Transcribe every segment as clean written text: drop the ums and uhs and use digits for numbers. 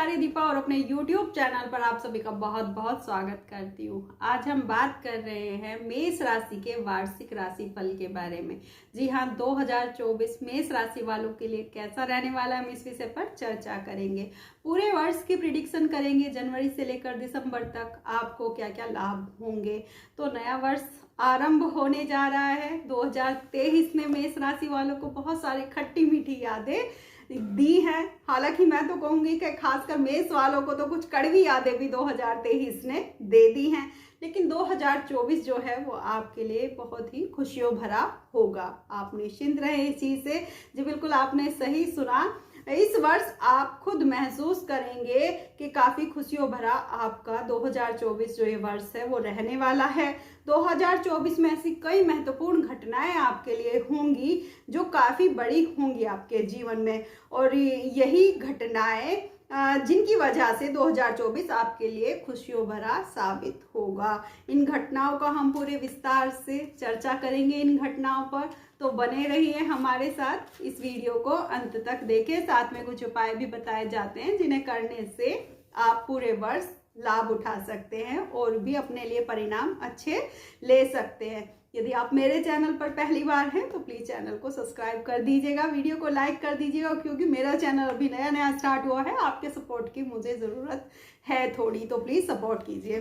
कुमारी दीपा और अपने YouTube channel पर आप सभी का बहुत बहुत स्वागत करती हूँ। आज हम बात कर रहे हैं मेष राशि के वार्षिक राशि फल के बारे में। जी हाँ, 2024 मेष राशि वालों के लिए कैसा रहने वाला है, हम इस विषय पर चर्चा करेंगे। पूरे वर्ष की प्रिडिक्शन करेंगे, जनवरी से लेकर दिसंबर तक आपको क्या क्या लाभ होंगे। तो नया वर्ष आरंभ होने जा रहा है। 2023 ने मेष राशि वालों को बहुत सारी खट्टी मीठी यादें दी हैं। हालांकि मैं तो कहूंगी कि खासकर मेष वालों को तो कुछ कड़वी यादें भी 2023 ने दे दी हैं, लेकिन 2024 जो है वो आपके लिए बहुत ही खुशियों भरा होगा। आप निश्चिंत रहे इस चीज से। जी बिल्कुल, आपने सही सुना। इस वर्ष आप खुद महसूस करेंगे कि काफी खुशियों भरा आपका 2024 जो ये वर्ष है वो रहने वाला है। 2024 में ऐसी कई महत्वपूर्ण घटनाएं आपके लिए होंगी जो काफी बड़ी होंगी आपके जीवन में, और यही घटनाएं जिनकी वजह से 2024 आपके लिए खुशियों भरा साबित होगा। इन घटनाओं का हम पूरे विस्तार से चर्चा करेंगे। इन घटनाओं पर तो बने रहिए हमारे साथ, इस वीडियो को अंत तक देखें। साथ में कुछ उपाय भी बताए जाते हैं जिन्हें करने से आप पूरे वर्ष लाभ उठा सकते हैं और भी अपने लिए परिणाम अच्छे ले सकते हैं। यदि आप मेरे चैनल पर पहली बार हैं तो प्लीज चैनल को सब्सक्राइब कर दीजिएगा, वीडियो को लाइक कर दीजिएगा, क्योंकि मेरा चैनल अभी नया नया स्टार्ट हुआ है। आपके सपोर्ट की मुझे ज़रूरत है थोड़ी, तो प्लीज सपोर्ट कीजिए।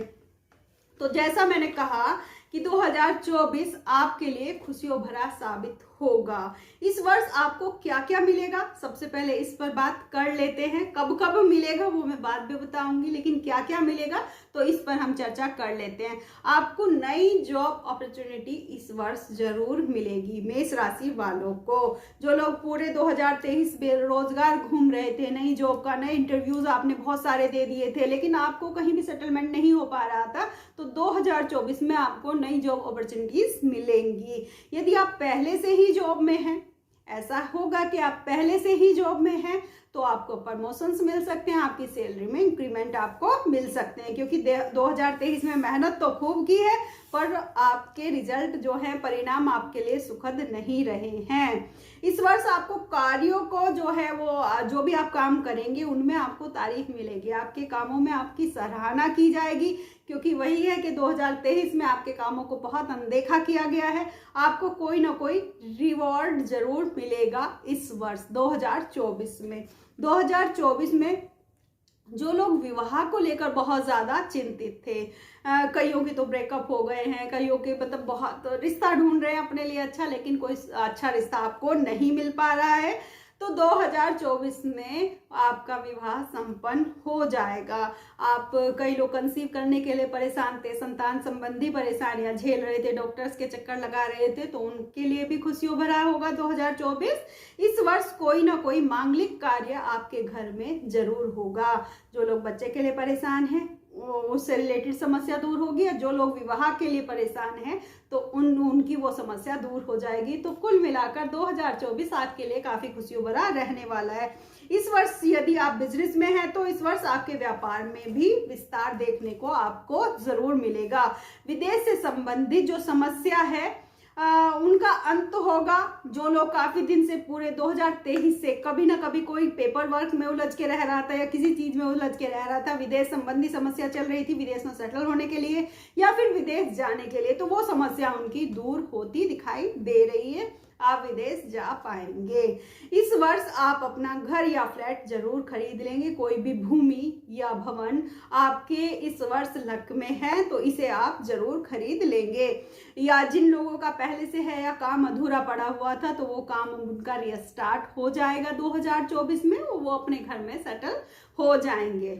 तो जैसा मैंने कहा कि 2024 आपके लिए खुशियों भरा साबित होगा। इस वर्ष आपको क्या क्या मिलेगा, सबसे पहले इस पर बात कर लेते हैं। कब कब मिलेगा वो मैं बाद में बताऊंगी, लेकिन क्या क्या मिलेगा तो इस पर हम चर्चा कर लेते हैं। आपको नई जॉब अपॉर्चुनिटी इस वर्ष जरूर मिलेगी मेष राशि वालों को। जो लोग पूरे 2023 बेरोजगार घूम रहे थे, नई जॉब का नए इंटरव्यूज आपने बहुत सारे दे दिए थे, लेकिन आपको कहीं भी सेटलमेंट नहीं हो पा रहा था, तो 2024 में आपको नई जॉब अपॉर्चुनिटीज मिलेंगी। यदि आप पहले से ही जॉब में हैं, ऐसा होगा कि आप पहले से ही जॉब में हैं, तो आपको प्रमोशंस मिल सकते हैं, आपकी सैलरी में इंक्रीमेंट आपको मिल सकते हैं, क्योंकि 2023 में मेहनत तो खूब की है, पर आपके रिजल्ट जो है, परिणाम आपके लिए सुखद नहीं रहे हैं। इस वर्ष आपको कार्यों को जो है वो जो भी आप काम करेंगे उनमें आपको तारीफ मिलेगी, आपके कामों में आपकी सराहना की जाएगी, क्योंकि वही है कि 2023 में आपके कामों को बहुत अनदेखा किया गया है। आपको कोई ना कोई रिवॉर्ड जरूर मिलेगा इस वर्ष 2024 में। 2024 में जो लोग विवाह को लेकर बहुत ज़्यादा चिंतित थे, कईयों की तो ब्रेकअप हो गए हैं, कईयों के मतलब बहुत रिश्ता ढूंढ रहे हैं अपने लिए अच्छा, लेकिन कोई अच्छा रिश्ता आपको नहीं मिल पा रहा है, तो 2024 में आपका विवाह संपन्न हो जाएगा। आप कई लोग कंसीव करने के लिए परेशान थे, संतान संबंधी परेशानियां झेल रहे थे, डॉक्टर्स के चक्कर लगा रहे थे, तो उनके लिए भी खुशियों भरा होगा 2024। इस वर्ष कोई ना कोई मांगलिक कार्य आपके घर में जरूर होगा। जो लोग बच्चे के लिए परेशान हैं उससे रिलेटेड समस्या दूर होगी, और जो लोग विवाह के लिए परेशान हैं तो उनकी वो समस्या दूर हो जाएगी। तो कुल मिलाकर 2024 आपके लिए काफी खुशियों भरा रहने वाला है। इस वर्ष यदि आप बिजनेस में हैं तो इस वर्ष आपके व्यापार में भी विस्तार देखने को आपको जरूर मिलेगा। विदेश से संबंधित जो समस्या है उनका अंत होगा। जो लोग काफी दिन से पूरे 2023 से कभी ना कभी कोई पेपर वर्क में उलझ के रह रहा था या किसी चीज में उलझ के रह रहा था, विदेश संबंधी समस्या चल रही थी, विदेश में सेटल होने के लिए या फिर विदेश जाने के लिए, तो वो समस्या उनकी दूर होती दिखाई दे रही है। आप विदेश जा पाएंगे। इस वर्ष आप अपना घर या फ्लैट जरूर खरीद लेंगे। कोई भी भूमि या भवन आपके इस वर्ष लक में है तो इसे आप जरूर खरीद लेंगे। या जिन लोगों का पहले से है या काम अधूरा पड़ा हुआ था तो वो काम उनका रिस्टार्ट हो जाएगा 2024 में, वो अपने घर में सेटल हो जाएंगे।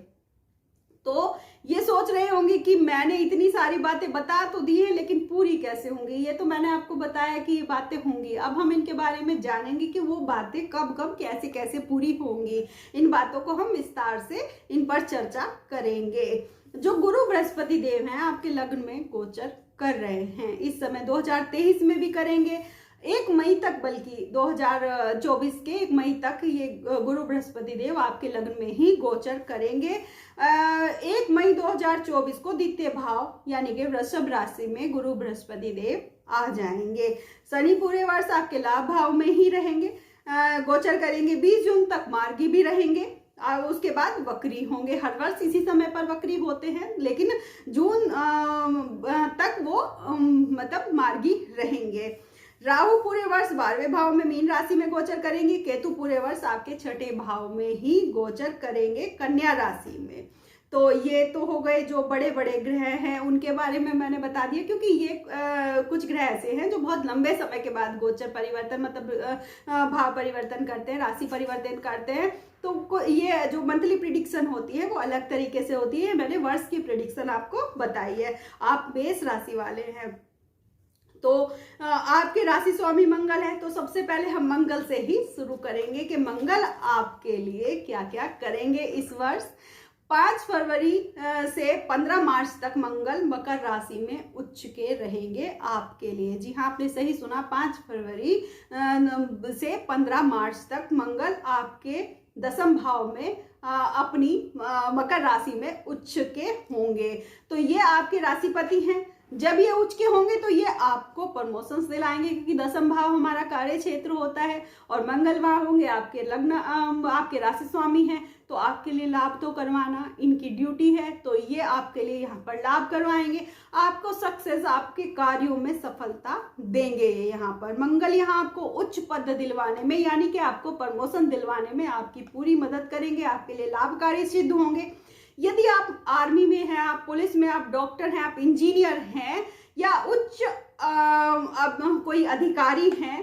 तो ये सोच रहे होंगे कि मैंने इतनी सारी बातें बता तो दी है, लेकिन पूरी कैसे होंगी। ये तो मैंने आपको बताया कि ये बातें होंगी। अब हम इनके बारे में जानेंगे कि वो बातें कब कब कैसे कैसे पूरी होंगी। इन बातों को हम विस्तार से इन पर चर्चा करेंगे। जो गुरु बृहस्पति देव हैं आपके लग्न में गोचर कर रहे हैं, इस समय 2023 में भी करेंगे। 1 मई तक, बल्कि 2024 के 1 मई तक ये गुरु बृहस्पति देव आपके लग्न में ही गोचर करेंगे। 1 मई 2024 को द्वितीय भाव यानी कि वृषभ राशि में गुरु बृहस्पति देव आ जाएंगे। शनि पूरे वर्ष आपके लाभ भाव में ही रहेंगे, गोचर करेंगे। 20 जून तक मार्गी भी रहेंगे। उसके बाद वक्री होंगे। हर वर्ष इसी समय पर वक्री होते हैं, लेकिन जून तक वो मतलब मार्गी रहेंगे। राहु पूरे वर्ष 12वें भाव में मीन राशि में गोचर करेंगे। केतु पूरे वर्ष आपके 6ठे भाव में ही गोचर करेंगे, कन्या राशि में। तो ये तो हो गए जो बड़े बड़े ग्रह हैं, उनके बारे में मैंने बता दिया, क्योंकि ये कुछ ग्रह ऐसे हैं जो बहुत लंबे समय के बाद गोचर परिवर्तन मतलब भाव परिवर्तन करते हैं, राशि परिवर्तन करते हैं। तो ये जो मंथली प्रिडिक्शन होती है वो अलग तरीके से होती है। मैंने वर्ष की प्रिडिक्शन आपको बताई है। आप मेष राशि वाले हैं तो आपके राशि स्वामी मंगल है, तो सबसे पहले हम मंगल से ही शुरू करेंगे कि मंगल आपके लिए क्या क्या करेंगे इस वर्ष। 5 फरवरी से 15 मार्च तक मंगल मकर राशि में उच्च के रहेंगे आपके लिए। जी हाँ, आपने सही सुना, 5 फरवरी से 15 मार्च तक मंगल आपके 10वें भाव में अपनी मकर राशि में उच्च के होंगे। तो ये आपके राशिपति हैं। जब ये उच्च के होंगे तो ये आपको प्रमोशंस दिलाएंगे, क्योंकि 10वां भाव हमारा कार्य क्षेत्र होता है और मंगल वहां होंगे, आपके लग्न आपके राशि स्वामी हैं, तो आपके लिए लाभ तो करवाना इनकी ड्यूटी है। तो ये आपके लिए यहाँ पर लाभ करवाएंगे, आपको सक्सेस, आपके कार्यों में सफलता देंगे। यहाँ पर मंगल यहाँ आपको उच्च पद दिलवाने में, यानी कि आपको प्रमोशन दिलवाने में आपकी पूरी मदद करेंगे, आपके लिए लाभकारी सिद्ध होंगे। यदि आप आर्मी में हैं, आप पुलिस में, आप डॉक्टर हैं, आप इंजीनियर हैं, या उच्च कोई अधिकारी हैं,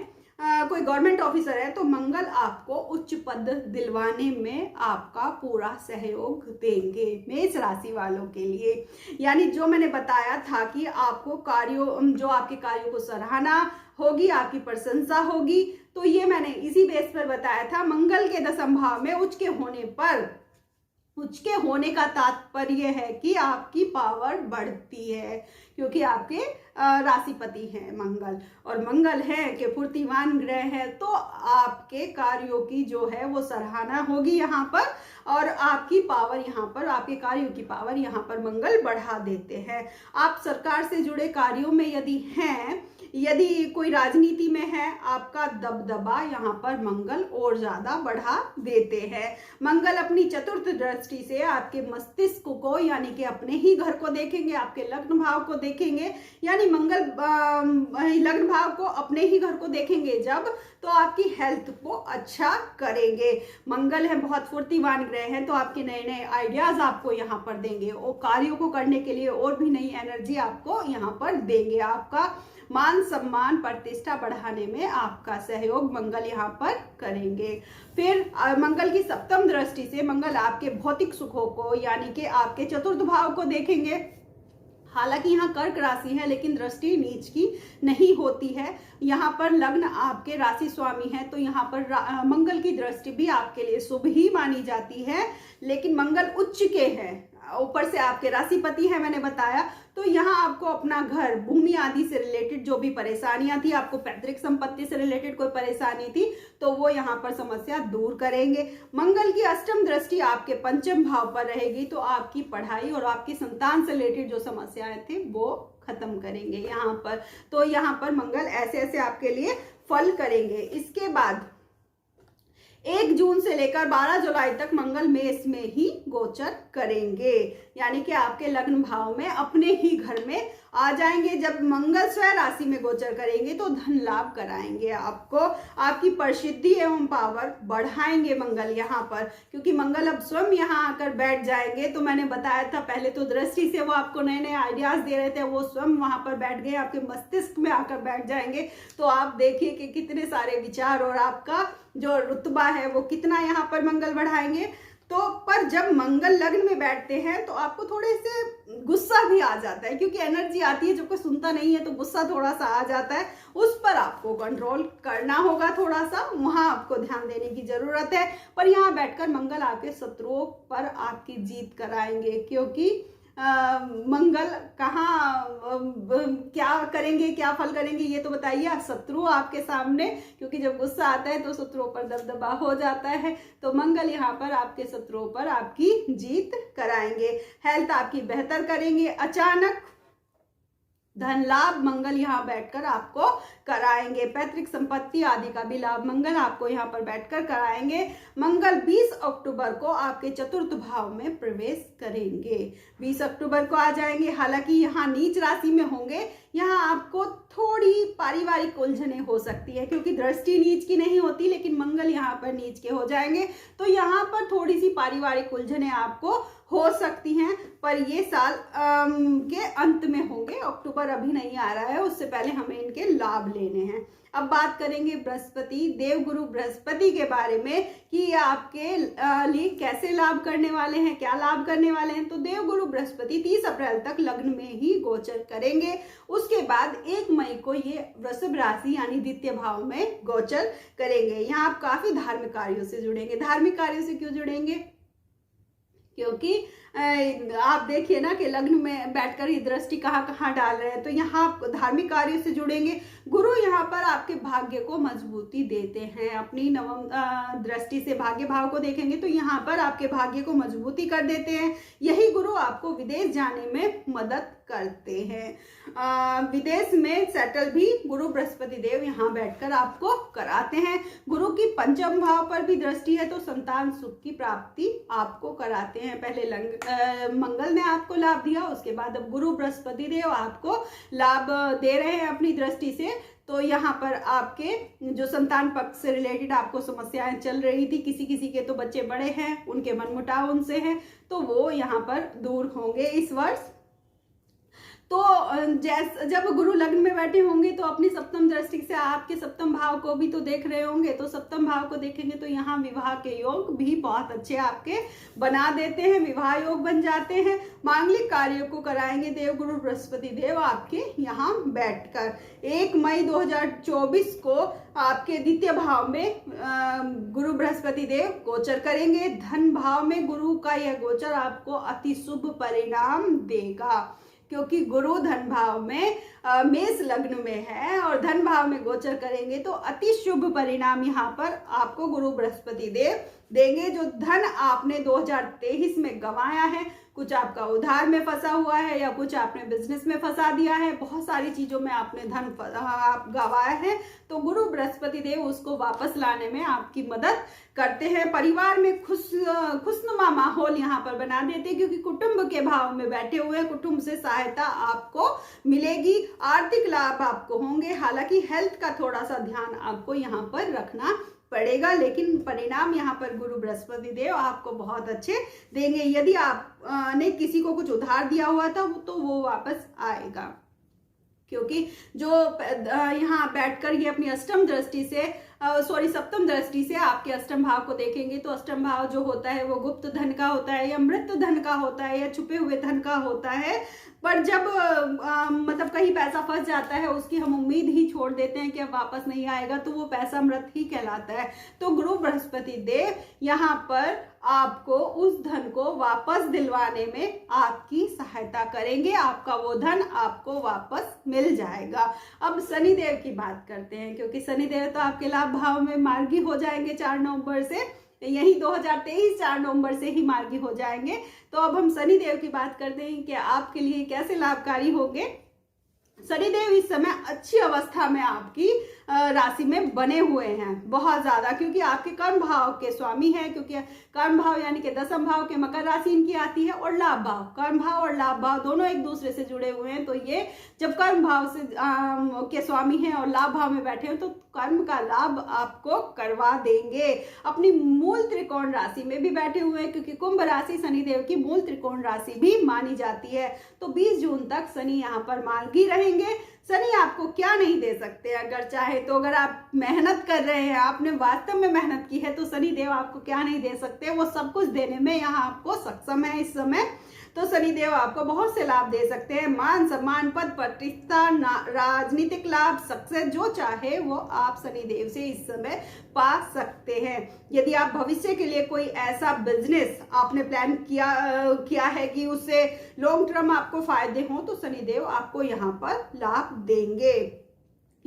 कोई गवर्नमेंट ऑफिसर है, तो मंगल आपको उच्च पद दिलवाने में आपका पूरा सहयोग देंगे मेष राशि वालों के लिए। यानी जो मैंने बताया था कि आपको जो आपके कार्यों को सराहना होगी, आपकी प्रशंसा होगी, तो ये मैंने इसी बेस पर बताया था। मंगल के 10वें भाव में उच्च के होने पर, उच्च के होने का तात्पर्य है कि आपकी पावर बढ़ती है, क्योंकि आपके राशिपति हैं मंगल, और मंगल है कि फूर्तिमान ग्रह है, तो आपके कार्यों की जो है वो सराहना होगी यहाँ पर, और आपकी पावर यहाँ पर, आपके कार्यों की पावर यहाँ पर मंगल बढ़ा देते हैं। आप सरकार से जुड़े कार्यों में यदि हैं, यदि कोई राजनीति में है, आपका दबदबा यहाँ पर मंगल और ज्यादा बढ़ा देते हैं। मंगल अपनी चतुर्थ दृष्टि से आपके मस्तिष्क को, यानी कि अपने ही घर को देखेंगे, आपके लग्न भाव को देखेंगे, यानी मंगल लग्न भाव को अपने ही घर को देखेंगे जब, तो आपकी हेल्थ को अच्छा करेंगे। मंगल है बहुत फुर्तीवान ग्रह है, तो आपके नए नए आइडियाज आपको यहाँ पर देंगे, और कार्यों को करने के लिए और भी नई एनर्जी आपको यहाँ पर देंगे। आपका मान सम्मान प्रतिष्ठा बढ़ाने में आपका सहयोग मंगल यहाँ पर करेंगे। फिर मंगल की 7वीं दृष्टि से मंगल आपके भौतिक सुखों को, यानी कि आपके चतुर्थ भाव को देखेंगे। हालांकि यहाँ कर्क राशि है, लेकिन दृष्टि नीच की नहीं होती है। यहाँ पर लग्न आपके राशि स्वामी है, तो यहाँ पर मंगल की दृष्टि भी आपके लिए शुभ ही मानी जाती है, लेकिन मंगल उच्च के हैं, ऊपर से आपके राशिपति है, मैंने बताया। तो यहाँ आपको अपना घर, भूमि आदि से रिलेटेड जो भी परेशानियां थी, आपको पैतृक संपत्ति से रिलेटेड कोई परेशानी थी, तो वो यहाँ पर समस्या दूर करेंगे। मंगल की 8वीं दृष्टि आपके 5वें भाव पर रहेगी, तो आपकी पढ़ाई और आपकी संतान से रिलेटेड जो समस्याएं थी वो खत्म करेंगे यहाँ पर। तो यहाँ पर मंगल ऐसे ऐसे आपके लिए फल करेंगे। इसके बाद 1 जून से लेकर 12 जुलाई तक मंगल मेष में ही गोचर करेंगे, यानी कि आपके लग्न भाव में, अपने ही घर में आ जाएंगे। जब मंगल स्वयं राशि में गोचर करेंगे तो धन लाभ कराएंगे आपको, आपकी प्रसिद्धि एवं पावर बढ़ाएंगे मंगल यहाँ पर, क्योंकि मंगल अब स्वयं यहाँ आकर बैठ जाएंगे। तो मैंने बताया था पहले, तो दृष्टि से वो आपको नए नए आइडियाज दे रहे थे, वो स्वयं वहां पर बैठ गए, आपके मस्तिष्क में आकर बैठ जाएंगे। तो आप देखिए कि कितने सारे विचार और आपका जो रुतबा है वो कितना यहाँ पर मंगल बढ़ाएंगे। तो पर जब मंगल लग्न में बैठते हैं तो आपको थोड़े से गुस्सा भी आ जाता है, क्योंकि एनर्जी आती है, जब कोई सुनता नहीं है तो गुस्सा थोड़ा सा आ जाता है, उस पर आपको कंट्रोल करना होगा, थोड़ा सा वहां आपको ध्यान देने की जरूरत है। पर यहाँ बैठकर मंगल आपके शत्रुओं पर आपकी जीत कराएंगे, क्योंकि मंगल कहाँ क्या करेंगे, क्या फल करेंगे, ये तो बताइए। शत्रु आपके सामने, क्योंकि जब गुस्सा आता है तो शत्रुओं पर दबदबा हो जाता है, तो मंगल यहाँ पर आपके शत्रुओं पर आपकी जीत कराएंगे। हेल्थ आपकी बेहतर करेंगे। अचानक धन लाभ मंगल यहाँ बैठकर आपको कराएंगे। पैतृक संपत्ति आदि का भी लाभ मंगल आपको यहाँ पर बैठकर कराएंगे। मंगल 20 अक्टूबर को आपके चतुर्थ भाव में प्रवेश करेंगे, 20 अक्टूबर को आ जाएंगे। हालांकि यहाँ नीच राशि में होंगे, यहाँ आपको थोड़ी पारिवारिक उलझने हो सकती है क्योंकि दृष्टि नीच की नहीं होती, लेकिन मंगल यहाँ पर नीच के हो जाएंगे तो यहाँ पर थोड़ी सी पारिवारिक उलझने आपको हो सकती हैं, पर ये साल के अंत में होंगे। अक्टूबर अभी नहीं आ रहा है, उससे पहले हमें इनके लाभ लेने हैं। अब बात करेंगे बृहस्पति, देवगुरु बृहस्पति के बारे में कि ये आपके लिए कैसे लाभ करने वाले हैं, क्या लाभ करने वाले हैं। तो देवगुरु बृहस्पति 30 अप्रैल तक लग्न में ही गोचर करेंगे। उसके बाद 1 मई को ये वृषभ राशि यानी द्वितीय भाव में गोचर करेंगे। यहाँ आप काफी धार्मिक कार्यों से जुड़ेंगे। धार्मिक कार्यों से क्यों जुड़ेंगे? क्योंकि आप देखिए ना कि लग्न में बैठकर ही दृष्टि कहाँ कहाँ डाल रहे हैं, तो यहाँ आप धार्मिक कार्यों से जुड़ेंगे। गुरु यहाँ पर आपके भाग्य को मजबूती देते हैं, अपनी नवम दृष्टि से भाग्य भाव को देखेंगे तो यहाँ पर आपके भाग्य को मजबूती कर देते हैं। यही गुरु आपको विदेश जाने में मदद करते हैं। विदेश में सेटल भी गुरु बृहस्पति देव यहाँ बैठकर आपको कराते हैं। गुरु की पंचम भाव पर भी दृष्टि है तो संतान सुख की प्राप्ति आपको कराते हैं। पहले मंगल ने आपको लाभ दिया, उसके बाद अब गुरु बृहस्पति देव आपको लाभ दे रहे हैं अपनी दृष्टि से। तो यहाँ पर आपके जो संतान पक्ष से रिलेटेड आपको समस्याएं चल रही थी, किसी किसी के तो बच्चे बड़े हैं, उनके मनमुटाव उनसे हैं, तो वो यहाँ पर दूर होंगे इस वर्ष। तो जब गुरु लग्न में बैठे होंगे तो अपनी सप्तम दृष्टि से आपके सप्तम भाव को भी तो देख रहे होंगे, तो सप्तम भाव को देखेंगे तो यहाँ विवाह के योग भी बहुत अच्छे आपके बना देते हैं, विवाह योग बन जाते हैं। मांगलिक कार्यों को कराएंगे देवगुरु बृहस्पति देव आपके यहाँ बैठकर। 1 मई 2024 को आपके द्वितीय भाव में गुरु बृहस्पति देव गोचर करेंगे। धन भाव में गुरु का यह गोचर आपको अति शुभ परिणाम देगा, क्योंकि गुरु धन भाव में मेष लग्न में है और धन भाव में गोचर करेंगे तो अति शुभ परिणाम यहाँ पर आपको गुरु बृहस्पति देव देंगे। जो धन आपने 2023 में गंवाया है, कुछ आपका उधार में फंसा हुआ है या कुछ आपने बिजनेस में फंसा दिया है, बहुत सारी चीजों में आपने धन आप गंवाया है, तो गुरु बृहस्पति देव उसको वापस लाने में आपकी मदद करते हैं। परिवार में खुशनुमा माहौल यहाँ पर बना देते हैं क्योंकि कुटुंब के भाव में बैठे हुए हैं, कुटुंब से सहायता आपको मिलेगी, आर्थिक लाभ आपको होंगे। हालांकि हेल्थ का थोड़ा सा ध्यान आपको यहाँ पर रखना पड़ेगा, लेकिन परिणाम यहाँ पर गुरु बृहस्पति देव आपको बहुत अच्छे देंगे। यदि आपने किसी को कुछ उधार दिया हुआ था तो वो वापस आएगा, क्योंकि जो यहाँ बैठकर ये अपनी अष्टम दृष्टि से सप्तम दृष्टि से आपके अष्टम भाव को देखेंगे तो अष्टम भाव जो होता है वो गुप्त धन का होता है या मृत धन का होता है या छुपे हुए धन का होता है। पर जब मतलब कहीं पैसा फंस जाता है, उसकी हम उम्मीद ही छोड़ देते हैं कि अब वापस नहीं आएगा, तो वो पैसा मृत ही कहलाता है। तो गुरु बृहस्पति देव यहाँ पर आपको उस धन को वापस दिलवाने में आपकी सहायता करेंगे, आपका वो धन आपको वापस मिल जाएगा। अब शनिदेव की बात करते हैं, क्योंकि शनिदेव तो आपके लाभ भाव में मार्गी हो जाएंगे 4 नवंबर से, यही 2023 4 नवंबर से ही मार्गी हो जाएंगे। तो अब हम शनिदेव की बात करते हैं कि आपके लिए कैसे लाभकारी होंगे। शनिदेव इस समय अच्छी अवस्था में आपकी राशि में बने हुए हैं बहुत ज्यादा, क्योंकि आपके कर्म भाव के स्वामी हैं, क्योंकि कर्म भाव यानी कि दसम भाव के मकर राशि इनकी आती है, और लाभ भाव, कर्म भाव और लाभ भाव दोनों एक दूसरे से जुड़े हुए हैं। तो ये जब कर्म भाव से के स्वामी हैं और लाभ भाव में बैठे हैं तो कर्म का लाभ आपको करवा देंगे। अपनी मूल त्रिकोण राशि में भी बैठे हुए हैं, क्योंकि कुंभ राशि शनिदेव की मूल त्रिकोण राशि भी मानी जाती है। तो 20 जून तक शनि यहाँ पर मार्गी रहेंगे। शनि आपको क्या नहीं दे सकते अगर चाहे तो। अगर आप मेहनत कर रहे हैं, आपने वास्तव में मेहनत की है, तो शनि देव आपको क्या नहीं दे सकते, वो सब कुछ देने में यहाँ आपको सक्षम है इस समय। तो शनिदेव आपको बहुत से लाभ दे सकते हैं, मान सम्मान, पद प्रतिष्ठा, राजनीतिक लाभ, सक्सेस, जो चाहे वो आप शनिदेव से इस समय पा सकते हैं। यदि आप भविष्य के लिए कोई ऐसा बिजनेस आपने प्लान किया है कि उससे लॉन्ग टर्म आपको फायदे हों, तो शनिदेव आपको यहाँ पर लाभ देंगे।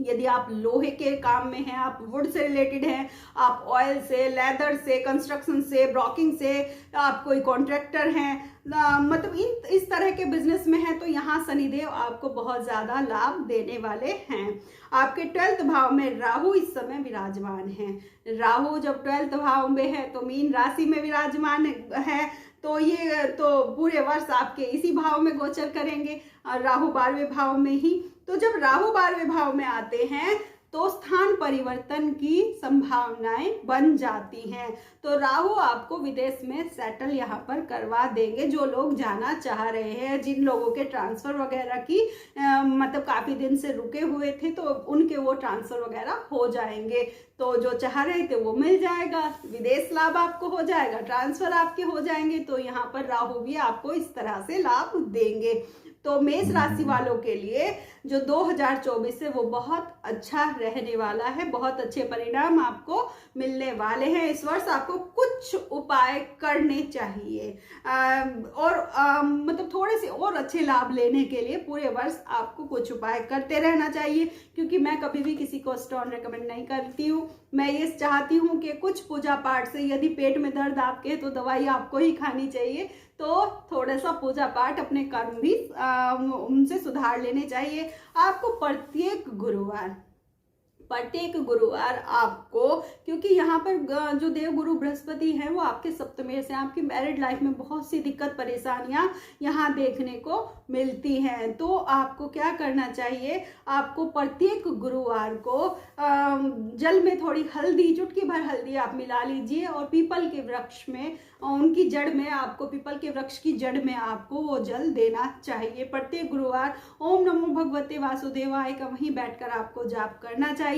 यदि आप लोहे के काम में हैं, आप वुड से रिलेटेड हैं, आप ऑयल से, लेदर से, कंस्ट्रक्शन से, ब्रोकिंग से, आप कोई कॉन्ट्रैक्टर हैं, मतलब इस तरह के बिजनेस में हैं, तो यहाँ शनिदेव आपको बहुत ज़्यादा लाभ देने वाले हैं। आपके 12th भाव में राहु इस समय विराजमान है। राहु जब 12th भाव में है तो मीन राशि में विराजमान है, तो ये तो पूरे वर्ष आपके इसी भाव में गोचर करेंगे, राहु 12वें भाव में ही। तो जब राहु 12वें भाव में आते हैं तो स्थान परिवर्तन की संभावनाएं बन जाती हैं। तो राहु आपको विदेश में सेटल यहाँ पर करवा देंगे। जो लोग जाना चाह रहे हैं, जिन लोगों के ट्रांसफर वगैरह की मतलब काफी दिन से रुके हुए थे, तो उनके वो ट्रांसफर वगैरह हो जाएंगे। तो जो चाह रहे थे वो मिल जाएगा, विदेश लाभ आपको हो जाएगा, ट्रांसफर आपके हो जाएंगे। तो यहाँ पर राहु भी आपको इस तरह से लाभ देंगे। तो मेष राशि वालों के लिए जो 2024 है वो बहुत अच्छा रहने वाला है, बहुत अच्छे परिणाम आपको मिलने वाले हैं। इस वर्ष आपको कुछ उपाय करने चाहिए और मतलब थोड़े से और अच्छे लाभ लेने के लिए पूरे वर्ष आपको कुछ उपाय करते रहना चाहिए, क्योंकि मैं कभी भी किसी को स्टोन रेकमेंड नहीं करती हूँ। मैं ये चाहती हूँ कि कुछ पूजा पाठ से, यदि पेट में दर्द आपके तो दवाई आपको ही खानी चाहिए, तो थोड़ा सा पूजा पाठ, अपने कर्म भी उनसे सुधार लेने चाहिए। आपको प्रत्येक गुरुवार आपको, क्योंकि यहाँ पर जो देव गुरु बृहस्पति हैं वो आपके सप्तमें से, आपकी मैरिड लाइफ में बहुत सी दिक्कत परेशानियां यहाँ देखने को मिलती हैं। तो आपको क्या करना चाहिए, आपको प्रत्येक गुरुवार को जल में थोड़ी हल्दी, चुटकी भर हल्दी आप मिला लीजिए और पीपल के वृक्ष में, उनकी जड़ में, आपको पीपल के वृक्ष की जड़ में आपको वो जल देना चाहिए। प्रत्येक गुरुवार ओम नमो भगवते वासुदेवाय का वहीं बैठकर आपको जाप करना चाहिए।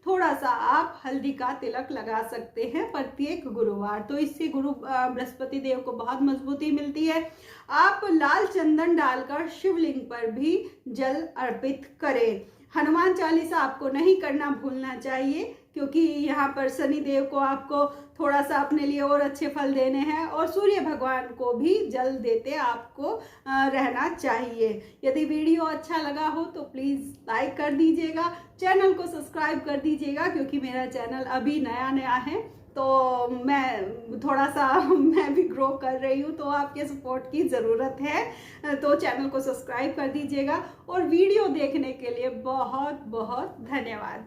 थोड़ा सा आप हल्दी का तिलक लगा सकते हैं प्रत्येक गुरुवार, तो इससे गुरु बृहस्पति देव को बहुत मजबूती मिलती है। आप लाल चंदन डालकर शिवलिंग पर भी जल अर्पित करें। हनुमान चालीसा आपको नहीं करना भूलना चाहिए, क्योंकि यहाँ पर शनि देव को आपको थोड़ा सा अपने लिए और अच्छे फल देने हैं, और सूर्य भगवान को भी जल देते आपको रहना चाहिए। यदि वीडियो अच्छा लगा हो तो प्लीज़ लाइक कर दीजिएगा, चैनल को सब्सक्राइब कर दीजिएगा, क्योंकि मेरा चैनल अभी नया है, तो मैं थोड़ा सा मैं भी ग्रो कर रही हूँ, तो आपके सपोर्ट की ज़रूरत है। तो चैनल को सब्सक्राइब कर दीजिएगा और वीडियो देखने के लिए बहुत बहुत धन्यवाद।